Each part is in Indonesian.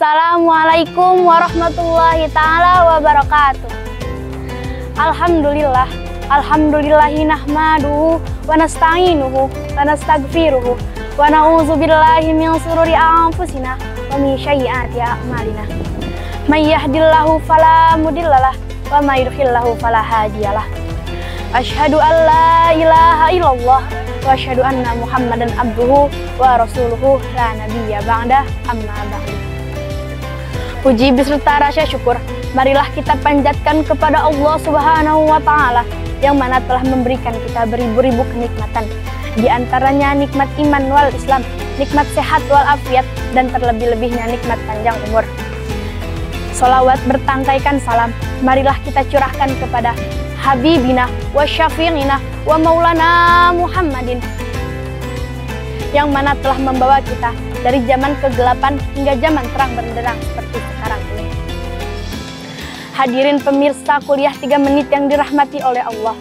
Assalamualaikum warahmatullahi ta'ala wabarakatuh. Alhamdulillah, alhamdulillahi nahmaduhu wa nasta'inuhu wa nasta'gfiruhu wa na'udzu billahi min sururi anfusina wa min sayyiati a'malina. May yahdihillahu fala mudhillalah wa may yudhlilhu fala hadiyalah. Asyhadu an la ilaha illallah wa asyhadu anna Muhammadan abduhu wa rasuluhu la nabiyya ba'da amma ba'du. Puji beserta rasa syukur marilah kita panjatkan kepada Allah Subhanahu wa Ta'ala yang mana telah memberikan kita beribu-ribu kenikmatan, di antaranya nikmat iman wal Islam, nikmat sehat wal afiat, dan terlebih-lebihnya nikmat panjang umur. Sholawat bertangkaikan salam marilah kita curahkan kepada Habibina wa Syafi'ina wa Maulana Muhammadin yang mana telah membawa kita dari zaman kegelapan hingga zaman terang benderang seperti sekarang ini. Hadirin pemirsa kuliah 3 menit yang dirahmati oleh Allah.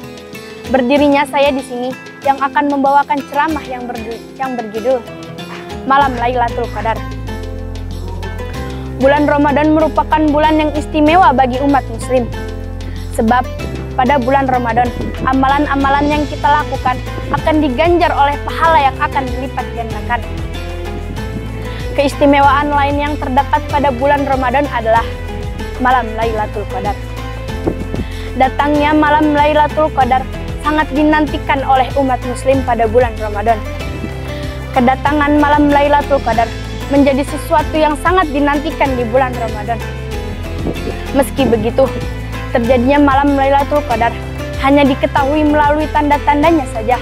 Berdirinya saya di sini yang akan membawakan ceramah yang berjudul Malam Lailatul Qadar. Bulan Ramadan merupakan bulan yang istimewa bagi umat muslim. Sebab pada bulan Ramadan, amalan-amalan yang kita lakukan akan diganjar oleh pahala yang akan dilipat gandakan. Keistimewaan lain yang terdapat pada bulan Ramadan adalah Malam Lailatul Qadar. Datangnya Malam Lailatul Qadar sangat dinantikan oleh umat muslim pada bulan Ramadan. Kedatangan Malam Lailatul Qadar menjadi sesuatu yang sangat dinantikan di bulan Ramadan. Meski begitu, terjadinya Malam Lailatul Qadar hanya diketahui melalui tanda-tandanya saja.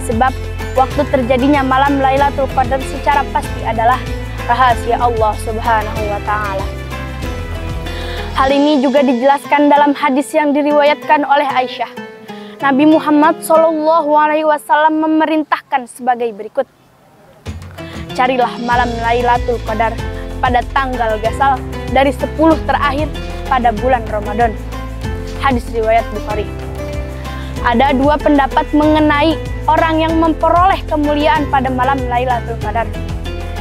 Sebab waktu terjadinya Malam Lailatul Qadar secara pasti adalah rahasia Allah Subhanahu wa Ta'ala. Hal ini juga dijelaskan dalam hadis yang diriwayatkan oleh Aisyah. Nabi Muhammad SAW memerintahkan sebagai berikut: carilah Malam Lailatul Qadar pada tanggal gasal dari 10 terakhir pada bulan Ramadan. Hadis riwayat Bukhari. Ada 2 pendapat mengenai orang yang memperoleh kemuliaan pada Malam Lailatul Qadar.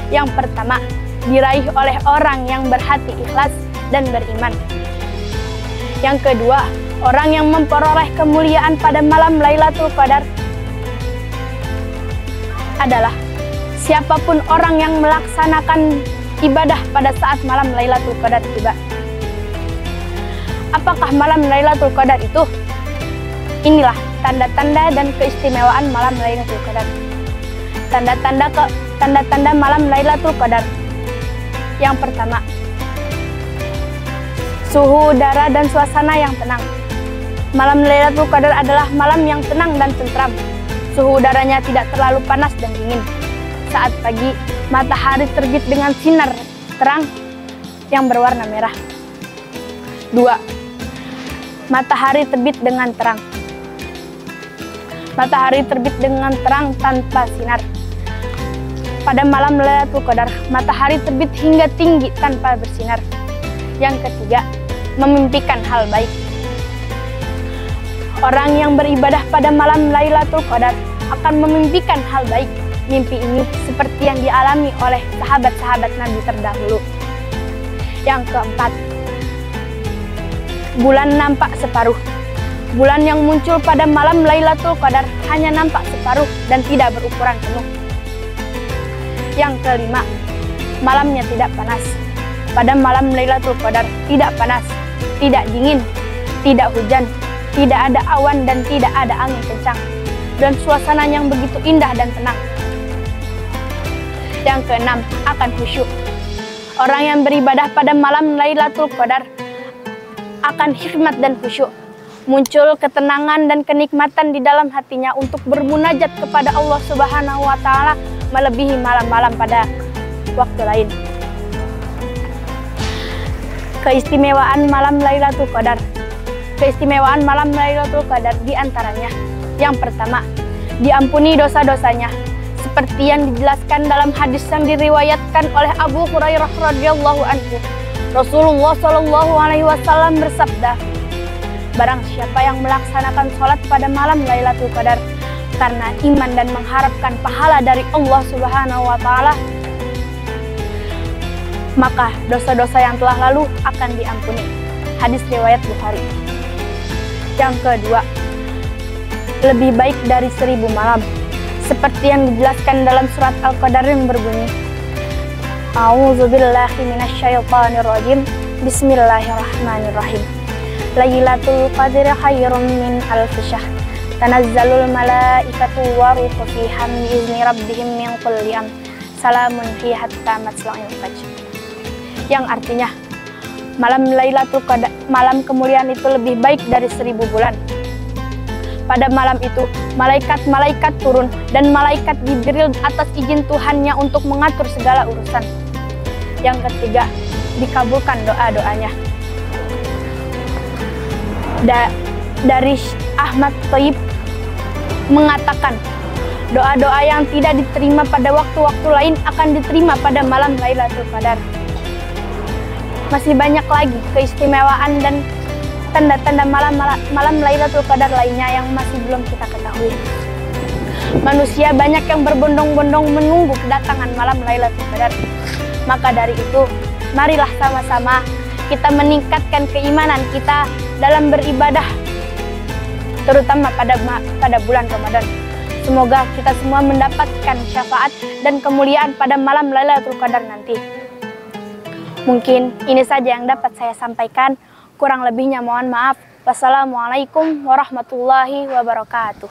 Yang pertama, diraih oleh orang yang berhati ikhlas dan beriman. Yang kedua, orang yang memperoleh kemuliaan pada Malam Lailatul Qadar adalah siapapun orang yang melaksanakan ibadah pada saat Malam Lailatul Qadar tiba. Apakah Malam Lailatul Qadar itu? Inilah tanda-tanda dan keistimewaan Malam Lailatul Qadar. Tanda-tanda Malam Lailatul Qadar. Yang pertama, suhu udara dan suasana yang tenang. Malam Lailatul Qadar adalah malam yang tenang dan tentram. Suhu udaranya tidak terlalu panas dan dingin. Saat pagi, matahari terbit dengan sinar terang yang berwarna merah. 2. Matahari terbit dengan terang. Matahari terbit dengan terang tanpa sinar. Pada Malam Lailatul Qadar, matahari terbit hingga tinggi tanpa bersinar. Yang ketiga, memimpikan hal baik. Orang yang beribadah pada Malam Lailatul Qadar akan memimpikan hal baik. Mimpi ini seperti yang dialami oleh sahabat-sahabat Nabi terdahulu. Yang keempat, bulan nampak separuh. Bulan yang muncul pada Malam Lailatul Qadar hanya nampak separuh dan tidak berukuran penuh. Yang kelima, malamnya tidak panas. Pada Malam Lailatul Qadar tidak panas, tidak dingin, tidak hujan, tidak ada awan dan tidak ada angin kencang, dan suasana yang begitu indah dan tenang. Yang keenam, akan khusyuk. Orang yang beribadah pada Malam Lailatul Qadar akan hikmat dan khusyuk. Muncul ketenangan dan kenikmatan di dalam hatinya untuk bermunajat kepada Allah Subhanahu wa Ta'ala melebihi malam-malam pada waktu lain. Keistimewaan Malam Lailatul Qadar. Keistimewaan Malam Lailatul Qadar di antaranya: yang pertama, diampuni dosa-dosanya, seperti yang dijelaskan dalam hadis yang diriwayatkan oleh Abu Hurairah radhiyallahu anhu. Rasulullah SAW bersabda, barang siapa yang melaksanakan sholat pada Malam Lailatul Qadar karena iman dan mengharapkan pahala dari Allah Subhanahu wa Ta'ala, maka dosa-dosa yang telah lalu akan diampuni. Hadis riwayat Bukhari. Yang kedua, lebih baik dari 1000 malam, seperti yang dijelaskan dalam surat Al-Qadar yang berbunyi, A'udzubillahi minasyaitonirrajim. Bismillahirrahmanirrahim. Lailatul Qadri khairum min alfi syahr. Tanazzalul malaikatu waruhu fiha biizni rabbihim min kulli amr. Salamun hiya hatta matla'il fajr. Yang artinya, malam Lailatul Qadar, malam kemuliaan itu lebih baik dari 1000 bulan. Pada malam itu, malaikat-malaikat turun dan malaikat Jibril atas izin Tuhannya untuk mengatur segala urusan. Yang ketiga, dikabulkan doa-doanya. Dari Ahmad Thayyib mengatakan, doa-doa yang tidak diterima pada waktu-waktu lain akan diterima pada malam Lailatul Qadar. Masih banyak lagi keistimewaan dan tanda-tanda malam Lailatul Qadar lainnya yang masih belum kita ketahui. Manusia banyak yang berbondong-bondong menunggu kedatangan malam Lailatul Qadar. Maka dari itu, marilah sama-sama kita meningkatkan keimanan kita dalam beribadah, terutama pada bulan Ramadan. Semoga kita semua mendapatkan syafaat dan kemuliaan pada malam Lailatul Qadar nanti. Mungkin ini saja yang dapat saya sampaikan. Kurang lebihnya mohon maaf. Wassalamualaikum warahmatullahi wabarakatuh.